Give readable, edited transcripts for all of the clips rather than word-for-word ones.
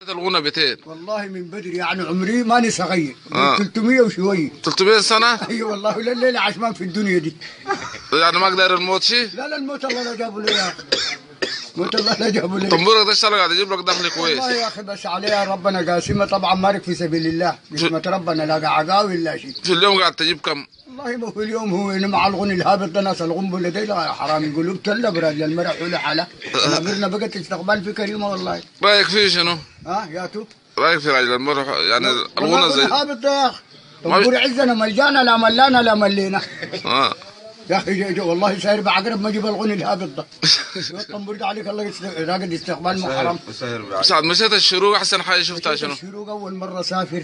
بديت الغنى بتين؟ والله من بدري يعني عمري ماني صغير. 300 وشويه. 300 سنه؟ اي والله الليله عشمان في الدنيا دي. يعني ما قدر الموت شيء؟ لا الموت الله لا جابه لي يا اخي. موت الله لا جابه لي. طنبورك ده اشتغل قاعد يجيب لك دخل كويس. والله يا اخي بس عليها ربنا قاسمه طبعا مارك في سبيل الله. قسمه ربنا لا عقاوي ولا شيء. في اليوم قاعد تجيب كم؟ والله ما في اليوم هو مع الغني الهابط ده ناس الغنبله دي لا حرام قلوب تلا براد المرح ولا حلا. امرنا بقت استقبال في كريمه والله. رايك فيه شنو؟ يا تو. رايك في راجل المرح يعني الغنى زي الهابط ده يا اخي. طنبور عزنا ملجانا لا ملانا لا ملينا. يا اخي والله ساير بعقرب ما اجيب الغني الهابط ده. الطنبور ده عليك الله راقد استقبال محرم. سعد مشيت الشروق احسن حاجه شفتها شنو؟ الشروق اول مره سافر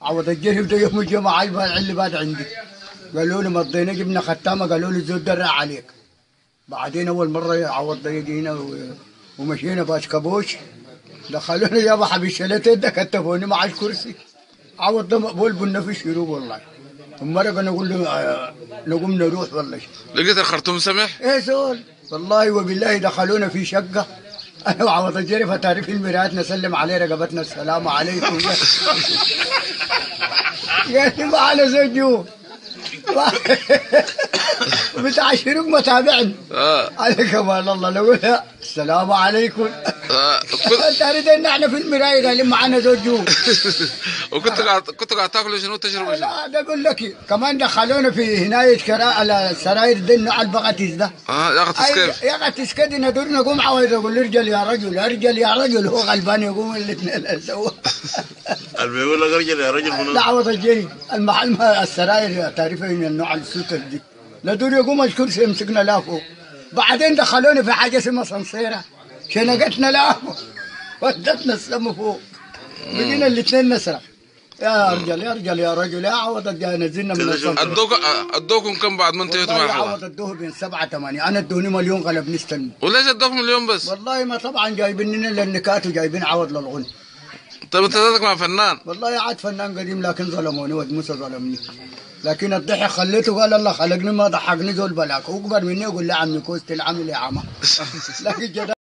عوض الجري ده يوم الجمعه اللي بعد عندي. قالوا لي مضينا جبنا ختامه قالوا لي الزود درع عليك. بعدين اول مره عوض ده يجينا ومشينا باش كابوش. دخلونا يابا حبيب شلتين ده كتفوني مع الكرسي. عوض ده مقبول بنا في الشروق والله. مرة نقول له نقوم نروح والله. لقيت الخرطوم سمح؟ ايه زول والله وبالله دخلونا في شقة انا وعوض الجري فتعرف المرايات نسلم عليه رقبتنا السلام عليكم. قال لي ما على زوجو بتاع الشروق ما تابعني. على كمال الله نقول السلام عليكم. انت اريد ان احنا في المرايه قال لي معنا زوجو. كنت قاعد تاكل شنو تشرب شنو؟ لا اقول لك كمان دخلونا في هنايه السراير دي على البغاتيس ده. يا غطس كيف؟ يا غطس كده ندور نقوم عاوز اقول ارجل يا رجل ارجل يا رجل هو غلبان يقوم الاثنين سوا. بيقول لك ارجل يا رجل منو؟ لا عوض الجري المحل السراير تعرفين من النوع السوتر دي. ندور يقوم الكرسي يمسكنا لا فوق. بعدين دخلوني في حاجه اسمها صنصيره شنقتنا لا ودتنا السما فوق. بقينا الاثنين نسرح. يا رجل يا رجل يا رجل يا عوض نزلنا من الصنصيره. ادوكم كم بعد ما انتهيتوا مع الحوار؟ عوض ادوه بين 7 8 انا ادوني مليون غلب نستنى. وليش ادوكم مليون بس؟ والله ما طبعا جايبين لنا للنكات وجايبين عوض للغنى. طيب انت ذاتك مع فنان؟ والله عاد فنان قديم لكن ظلموني ود موسى ظلمني. لكن الضحك خليته قال الله خلقني ما ضحكني ذول بلاك واكبر مني يقول لي عمي كوست العمل يا عمى. لكن